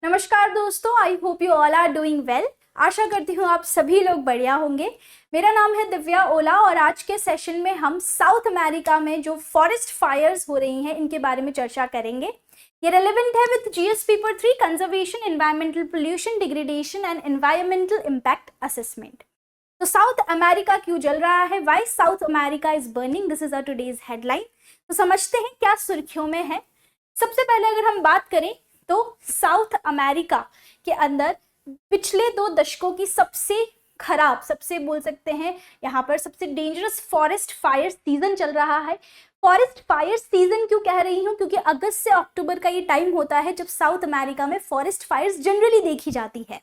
नमस्कार दोस्तों, I hope you all are doing well. आशा करती हूँ आप सभी लोग बढ़िया होंगे। मेरा नाम है दिव्या ओला और आज के सेशन में हम साउथ अमेरिका में जो फॉरेस्ट फायर्स हो रही हैं इनके बारे में चर्चा करेंगे। ये रेलेवेंट है with GS paper 3 conservation, environmental pollution, degradation and environmental impact assessment. तो साउथ अमेरिका क्यों जल रहा है, why South America is burning, this is our today's headline. तो समझते हैं क्या सुर्खियों में है। सबसे पहले अगर हम बात करें तो साउथ अमेरिका के अंदर पिछले 2 दशकों की सबसे खराब, सबसे बोल सकते हैं यहाँ पर सबसे डेंजरस फॉरेस्ट फायर सीजन चल रहा है। फॉरेस्ट फायर सीजन क्यों कह रही हूँ, क्योंकि अगस्त से अक्टूबर का ये टाइम होता है जब साउथ अमेरिका में फॉरेस्ट फायर्स जनरली देखी जाती है।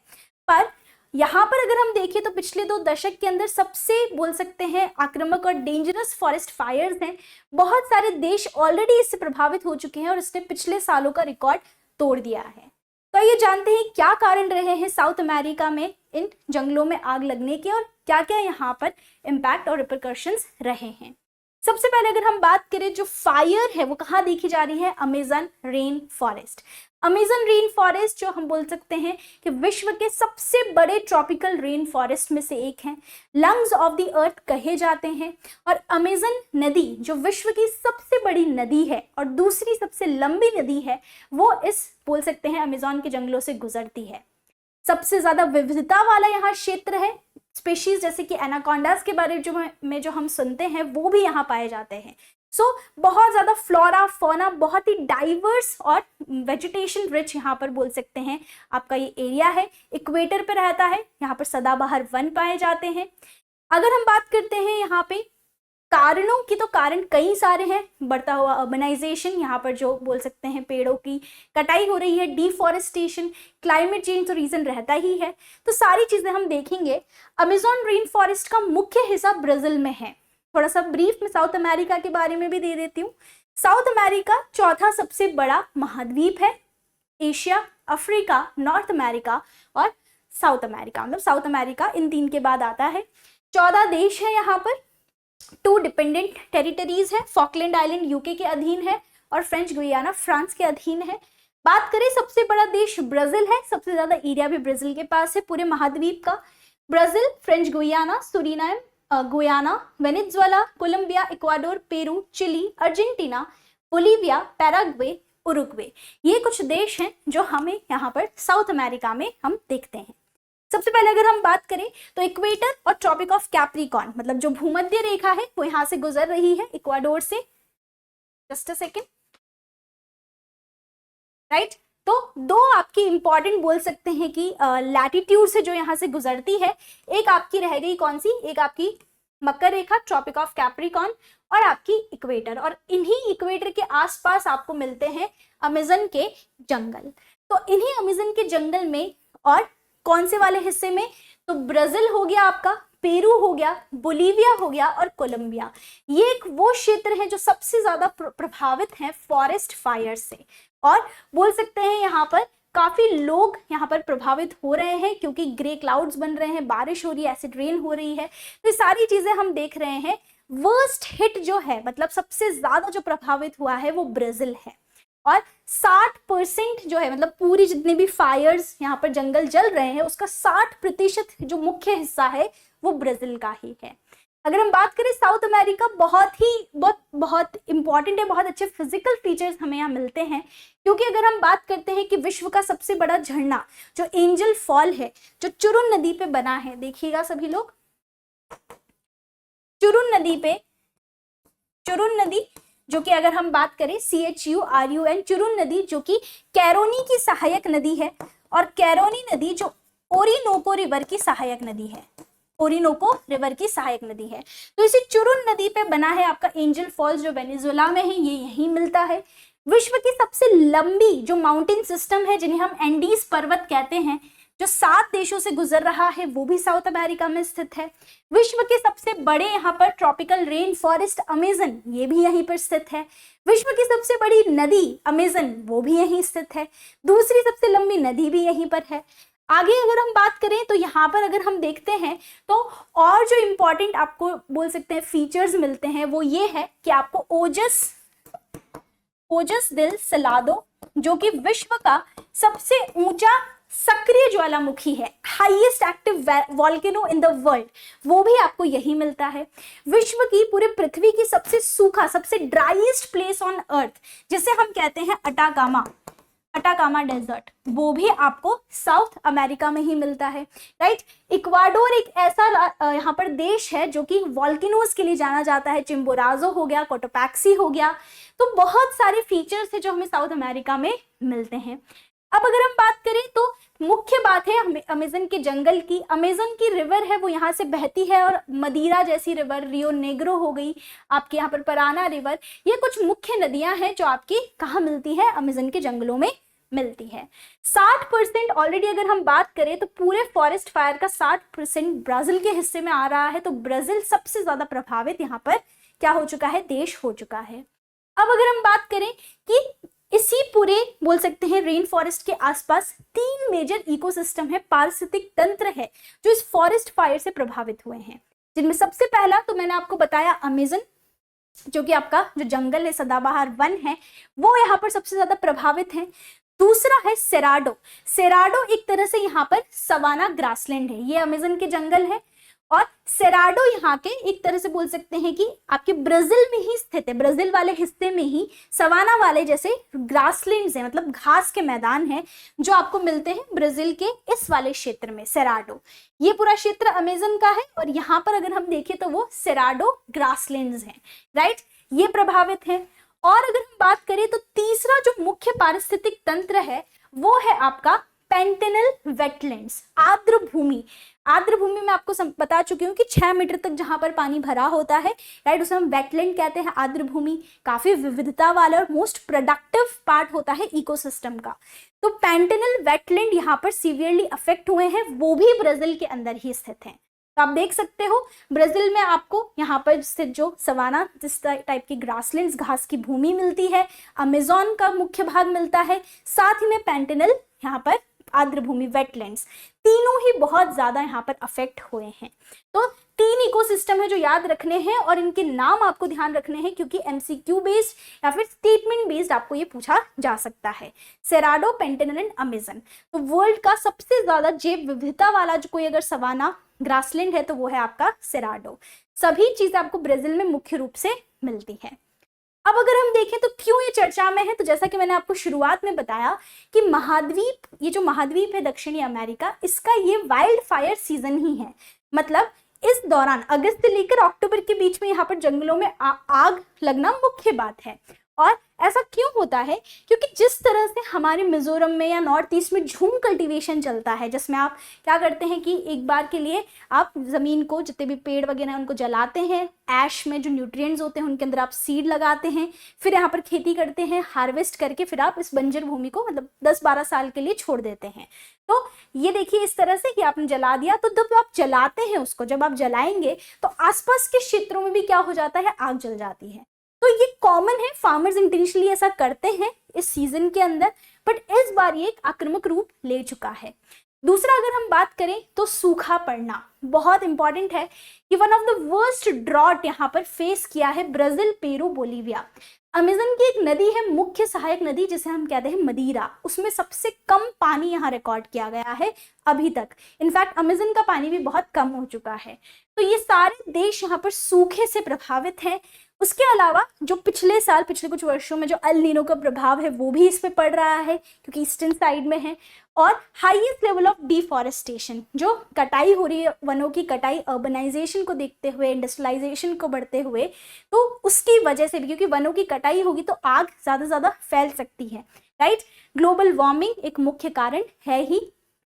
पर यहाँ पर अगर हम देखें तो पिछले 2 दशक के अंदर सबसे बोल सकते हैं आक्रामक और डेंजरस फॉरेस्ट फायर्स हैं। बहुत सारे देश ऑलरेडी इससे प्रभावित हो चुके हैं और इसने पिछले सालों का रिकॉर्ड तोड़ दिया है। तो ये जानते हैं क्या कारण रहे हैं साउथ अमेरिका में इन जंगलों में आग लगने के और क्या क्या यहाँ पर इम्पैक्ट और रिपरकशंस रहे हैं। सबसे पहले अगर हम बात करें जो फायर है वो कहाँ देखी जा रही है, Amazon rain forest. Amazon rain forest जो हम बोल सकते हैं कि विश्व के सबसे बड़े ट्रॉपिकल रेन फॉरेस्ट में से एक हैं, लंग्स ऑफ द अर्थ कहे जाते हैं। और अमेज़न नदी जो विश्व की सबसे बड़ी नदी है और दूसरी सबसे लंबी नदी है, वो इस बोल सकते हैं अमेज़न के जंगलों से गुजरती है। सबसे ज्यादा विविधता वाला यहाँ क्षेत्र है। स्पीशीज जैसे कि एनाकोंडास के बारे में जो हम सुनते हैं वो भी यहाँ पाए जाते हैं। बहुत ज्यादा फ्लोरा फौना, बहुत ही डाइवर्स और वेजिटेशन रिच यहाँ पर बोल सकते हैं आपका ये एरिया है। इक्वेटर पे रहता है, यहाँ पर सदाबहार वन पाए जाते हैं। अगर हम बात करते हैं यहाँ पे कारणों की, तो कारण कई सारे हैं। बढ़ता हुआ अर्बनाइजेशन, यहाँ पर जो बोल सकते हैं पेड़ों की कटाई हो रही है, डिफॉरेस्टेशन, क्लाइमेट चेंज तो रीजन रहता ही है। तो सारी चीजें हम देखेंगे। अमेज़न रेन फॉरेस्ट का मुख्य हिस्सा ब्राजील में है। थोड़ा सा ब्रीफ में साउथ अमेरिका के बारे में भी दे देती हूँ। साउथ अमेरिका चौथा सबसे बड़ा महाद्वीप है। एशिया, अफ्रीका, नॉर्थ अमेरिका और साउथ अमेरिका, मतलब साउथ अमेरिका इन 3 के बाद आता है। 14 देश है यहाँ पर। 2 डिपेंडेंट टेरिटरीज है। फॉकलैंड आइलैंड यूके के अधीन है और फ्रेंच गुयाना फ्रांस के अधीन है। बात करें सबसे बड़ा देश ब्राजील है। सबसे ज्यादा एरिया भी ब्राजील के पास है पूरे महाद्वीप का। Brazil, French Guiana, Suriname, Guyana, Venezuela, Colombia, Ecuador, Peru, Chile, Argentina, Bolivia, Paraguay, Uruguay, ये कुछ देश हैं जो हमें यहाँ पर साउथ अमेरिका में हम देखते हैं। सबसे पहले अगर हम बात करें तो इक्वेटर और ट्रॉपिक ऑफ कैप्रिकॉर्न, मतलब जो भूमध्य रेखा है वो यहाँ से गुजर रही है इक्वाडोर से। Just a second, right. तो 2 आपकी इंपॉर्टेंट बोल सकते हैं कि लैटिट्यूड से जो यहाँ से गुजरती है। एक आपकी रह गई कौन सी, एक आपकी मकर रेखा, ट्रॉपिक ऑफ कैप्रिकॉर्न, और आपकी इक्वेटर। और इन्हीं इक्वेटर के आसपास आपको मिलते हैं अमेज़न के जंगल। तो इन्हीं अमेज़न के जंगल में और कौन से वाले हिस्से में, तो ब्राजील हो गया आपका, पेरू हो गया, बोलीविया हो गया और कोलंबिया। ये एक वो क्षेत्र है जो सबसे ज्यादा प्रभावित हैं फॉरेस्ट फायर से। और बोल सकते हैं यहाँ पर काफी लोग यहाँ पर प्रभावित हो रहे हैं क्योंकि ग्रे क्लाउड्स बन रहे हैं, बारिश हो रही है, एसिड रेन हो रही है। तो ये सारी चीजें हम देख रहे हैं। वर्स्ट हिट जो है, मतलब सबसे ज्यादा जो प्रभावित हुआ है वो ब्राजील है। और 60% जो है, मतलब पूरी जितने भी फायर्स यहाँ पर जंगल जल रहे हैं उसका 60% जो मुख्य हिस्सा है वो ब्राजील का ही है। अगर हम बात करें साउथ अमेरिका, बहुत इंपॉर्टेंट है। बहुत अच्छे फिजिकल फीचर्स हमें यहाँ मिलते हैं क्योंकि अगर हम बात करते हैं कि विश्व का सबसे बड़ा झरना जो एंजल फॉल है, जो चुरुन नदी पे बना है, देखिएगा सभी लोग, चुरुन नदी जो कि अगर हम बात करें CHURUN, चुरुन नदी जो कि कैरोनी की सहायक नदी है। और कैरोनी नदी जो ओरिनोको रिवर की सहायक नदी है, ओरिनोको रिवर की सहायक नदी है। तो इसी चुरुन नदी पे बना है आपका एंजल फॉल्स जो वेनेजुएला में है, ये यहीं मिलता है। विश्व की सबसे लंबी जो माउंटेन सिस्टम है जिन्हें हम एंडीज पर्वत कहते हैं, जो 7 देशों से गुजर रहा है, वो भी साउथ अमेरिका में स्थित है। विश्व के सबसे बड़े यहाँ पर ट्रॉपिकल रेन फॉरेस्ट अमेज़न, ये भी यहीं पर स्थित है। विश्व की सबसे बड़ी नदी अमेज़न, वो भी यहीं स्थित है। दूसरी सबसे लंबी नदी भी यहीं पर है। आगे अगर हम बात करें तो यहाँ पर अगर हम देखते हैं तो और जो इम्पोर्टेंट आपको बोल सकते हैं फीचर्स मिलते हैं वो ये है कि आपको ओजस दिल सलादो जो कि विश्व का सबसे ऊंचा सक्रिय ज्वालामुखी है, highest active volcano in the world, वो भी आपको यही मिलता है। विश्व की पूरे पृथ्वी की सबसे सूखा, सबसे ड्राइएस्ट प्लेस ऑन अर्थ, जिसे हम कहते हैं अटाकामा डेजर्ट, वो भी आपको साउथ अमेरिका में ही मिलता है, राइट। इक्वाडोर एक ऐसा यहाँ पर देश है जो कि वॉल्केनोज के लिए जाना जाता है, चिम्बोराजो हो गया, कोटोपैक्सी हो गया, तो बहुत सारे फीचर्स है जो हमें साउथ अमेरिका में मिलते हैं। अब अगर हम बात करें तो मुख्य बात है अमेज़न के जंगल की। अमेज़न की रिवर है वो यहाँ से बहती है, और मदीरा जैसी रिवर, रियो नेग्रो हो गई, आपके यहाँ पर पराना रिवर, ये कुछ मुख्य नदियां हैं जो आपकी कहाँ मिलती है, अमेज़न के जंगलों में मिलती है। 60% ऑलरेडी अगर हम बात करें तो पूरे फॉरेस्ट फायर का 60% ब्राजील के हिस्से में आ रहा है, तो ब्राजील सबसे ज्यादा प्रभावित यहाँ पर क्या हो चुका है, देश हो चुका है। अब अगर हम बात करें कि इसी पूरे बोल सकते हैं रेन फॉरेस्ट के आसपास 3 मेजर इकोसिस्टम है, पारिस्थितिक तंत्र है, जो इस फॉरेस्ट फायर से प्रभावित हुए हैं, जिनमें सबसे पहला तो मैंने आपको बताया अमेज़न, जो कि आपका जो जंगल है, सदाबहार वन है, वो यहाँ पर सबसे ज्यादा प्रभावित है। दूसरा है सेराडो एक तरह से यहाँ पर सवाना ग्रासलैंड है, ये अमेज़न के जंगल है, और सेराडो यहाँ के एक तरह से बोल सकते हैं कि आपके ब्राजील में ही स्थित है, ब्राजील वाले हिस्से में ही सवाना वाले जैसे ग्रासलैंड्स हैं, मतलब घास के मैदान हैं जो आपको मिलते हैं ब्राजील के इस वाले क्षेत्र में। सेराडो, ये पूरा क्षेत्र अमेज़न का है, और यहाँ पर अगर हम देखें तो वो सेराडो ग्रासलैंड्स हैं, राइट, ये प्रभावित है। और अगर हम बात करें तो तीसरा जो मुख्य पारिस्थितिक तंत्र है वो है आपका पेंटेनल वेटलैंड्स, आर्द्र भूमि। आर्द्र भूमि में आपको बता चुकी हूँ कि 6 मीटर तक जहां पर पानी भरा होता है, राइट, उसे हम वेटलैंड कहते हैं। आर्द्र भूमि काफी विविधता वाला और मोस्ट प्रोडक्टिव पार्ट होता है इकोसिस्टम का। तो पेंटेनल वेटलैंड यहाँ पर सीवियरली अफेक्ट हुए हैं, वो भी ब्राजील के अंदर ही स्थित हैं। तो आप देख सकते हो ब्राजील में आपको यहाँ पर स्थित जो सवाना जिस टाइप की ग्रासलैंड्स, घास की भूमि मिलती है, अमेज़न का मुख्य भाग मिलता है, साथ ही में पेंटेनल यहाँ पर आर्द्र भूमि वेटलैंड्स, तीनों ही बहुत ज्यादा यहाँ पर अफेक्ट हुए हैं। तो 3 इकोसिस्टम है जो याद रखने हैं, और इनके नाम आपको ध्यान रखने हैं क्योंकि MCQ बेस्ड या फिर स्टेटमेंट बेस्ड आपको ये पूछा जा सकता है। Cerrado, Pantanal and Amazon. तो वर्ल्ड का सबसे ज्यादा जैव विविधता वाला जो कोई अगर सवाना ग्रासलैंड है तो वो है आपका सेराडो। सभी चीजें आपको ब्राजील में मुख्य रूप से मिलती है। अब अगर हम देखें तो क्यों ये चर्चा में है, तो जैसा कि मैंने आपको शुरुआत में बताया कि महाद्वीप, ये जो महाद्वीप है दक्षिणी अमेरिका, इसका ये वाइल्ड फायर सीजन ही है। मतलब इस दौरान अगस्त से लेकर अक्टूबर के बीच में यहाँ पर जंगलों में आग लगना मुख्य बात है। और ऐसा क्यों होता है, क्योंकि जिस तरह से हमारे मिजोरम में या नॉर्थ ईस्ट में झूम कल्टीवेशन चलता है, जिसमें आप क्या करते हैं कि एक बार के लिए आप जमीन को, जितने भी पेड़ वगैरह हैं उनको जलाते हैं, ऐश में जो न्यूट्रिएंट्स होते हैं उनके अंदर आप सीड लगाते हैं, फिर यहाँ पर खेती करते हैं, हार्वेस्ट करके फिर आप इस बंजर भूमि को मतलब 10-12 साल के लिए छोड़ देते हैं। तो ये देखिए इस तरह से कि आपने जला दिया, तो जब आप जलाते हैं उसको, जब आप जलाएंगे तो आसपास के क्षेत्रों में भी क्या हो जाता है, आग जल जाती है। तो ये कॉमन है, फार्मर्स इंटेंशनली ऐसा करते हैं इस सीजन के अंदर, बट इस बार ये एक आक्रामक रूप ले चुका है। दूसरा अगर हम बात करें तो सूखा पड़ना बहुत इंपॉर्टेंट है कि one of the worst drought यहाँ पर फेस किया है ब्राजील, पेरू, बोलीविया। अमेज़न की एक नदी है, मुख्य सहायक नदी जिसे हम कहते हैं मदीरा, उसमें सबसे कम पानी यहाँ रिकॉर्ड किया गया है अभी तक। इनफैक्ट अमेज़न का पानी भी बहुत कम हो चुका है। तो ये सारे देश यहाँ पर सूखे से प्रभावित हैं। उसके अलावा जो पिछले कुछ वर्षों में जो अल नीनो का प्रभाव है वो भी इस पे पड़ रहा है क्योंकि ईस्टर्न साइड में है। और हाईएस्ट लेवल ऑफ डिफॉरेस्टेशन, जो कटाई हो रही है, वनों की कटाई, अर्बनाइजेशन को देखते हुए, इंडस्ट्रियलाइजेशन को बढ़ते हुए, तो उसकी वजह से भी, क्योंकि वनों की कटाई होगी तो आग ज़्यादा फैल सकती है, राइट। ग्लोबल वार्मिंग एक मुख्य कारण है ही,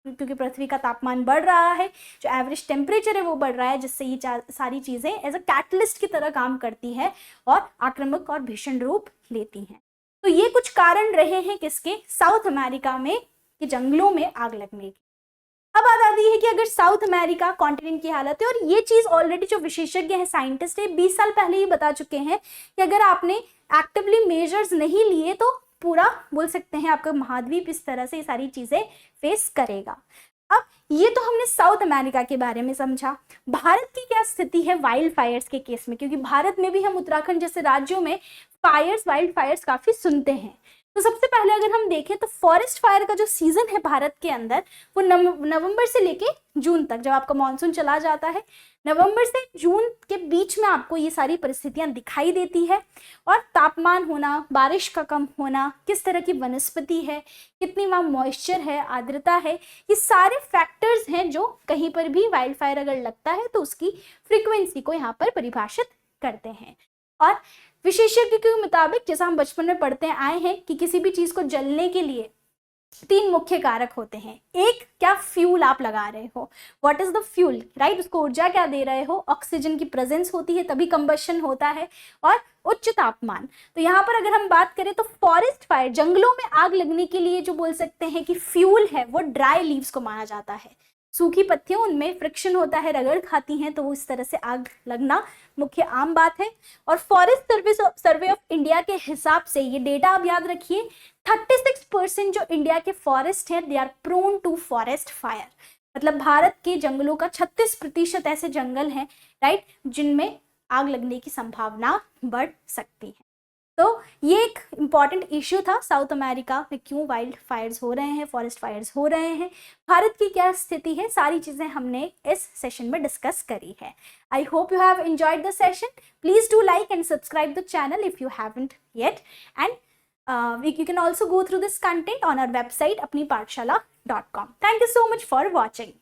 क्योंकि पृथ्वी का तापमान बढ़ रहा है, जो एवरेज टेम्परेचर है वो बढ़ रहा है, जिससे ये सारी चीज़ें एज अ कैटलिस्ट की तरह काम करती है और आक्रामक और भीषण रूप लेती हैं। तो ये कुछ कारण रहे हैं किसके, साउथ अमेरिका में कि जंगलों में आग लगने की। अब बात आती है कि अगर साउथ अमेरिका कॉन्टिनेंट की हालत है, और ये चीज़ ऑलरेडी जो विशेषज्ञ हैं, साइंटिस्ट है, 20 साल पहले ही बता चुके हैं कि अगर आपने एक्टिवली मेजर्स नहीं लिए तो पूरा बोल सकते हैं आपका महाद्वीप इस तरह से ये सारी चीजें फेस करेगा। अब ये तो हमने साउथ अमेरिका के बारे में समझा। भारत की क्या स्थिति है वाइल्ड फायर्स के केस में, क्योंकि भारत में भी हम उत्तराखंड जैसे राज्यों में वाइल्ड फायर्स काफी सुनते हैं। तो सबसे पहले अगर हम देखें तो फॉरेस्ट फायर का जो सीजन है भारत के अंदर वो नवंबर से लेके जून तक, जब आपका मानसून चला जाता है, नवंबर से जून के बीच में आपको ये सारी परिस्थितियां दिखाई देती है। और तापमान होना, बारिश का कम होना, किस तरह की वनस्पति है, कितनी वहाँ मॉइस्चर है, आर्द्रता है, ये सारे फैक्टर्स हैं जो कहीं पर भी वाइल्ड फायर अगर लगता है तो उसकी फ्रीक्वेंसी को यहाँ पर परिभाषित करते हैं। और विशेषज्ञ के मुताबिक, जैसा हम बचपन में पढ़ते आए हैं कि किसी भी चीज को जलने के लिए 3 मुख्य कारक होते हैं। एक, क्या फ्यूल आप लगा रहे हो, what is the fuel, right, उसको ऊर्जा क्या दे रहे हो, ऑक्सीजन की प्रेजेंस होती है तभी कंबशन होता है, और उच्च तापमान। तो यहाँ पर अगर हम बात करें तो फॉरेस्ट फायर, जंगलों में आग लगने के लिए जो बोल सकते हैं कि फ्यूल है वो ड्राई लीव्स को माना जाता है। सूखी पत्तियां, उनमें फ्रिक्शन होता है, रगड़ खाती हैं, तो वो इस तरह से आग लगना मुख्य आम बात है। और फॉरेस्ट सर्वे ऑफ इंडिया के हिसाब से, ये डेटा आप याद रखिए, 36% जो इंडिया के फॉरेस्ट हैं they are prone to forest fire. मतलब भारत के जंगलों का 36% ऐसे जंगल हैं, राइट, जिनमें आग लगने की संभावना बढ़ सकती है। तो ये एक इम्पॉर्टेंट इश्यू था, साउथ अमेरिका में क्यों वाइल्ड फायर्स हो रहे हैं, फॉरेस्ट फायर्स हो रहे हैं, भारत की क्या स्थिति है, सारी चीज़ें हमने इस सेशन में डिस्कस करी है। आई hope you have enjoyed the session. Please do like and subscribe the channel if you haven't yet, and you can also go through this content on our website apnipathshala.com. Thank you so much for watching.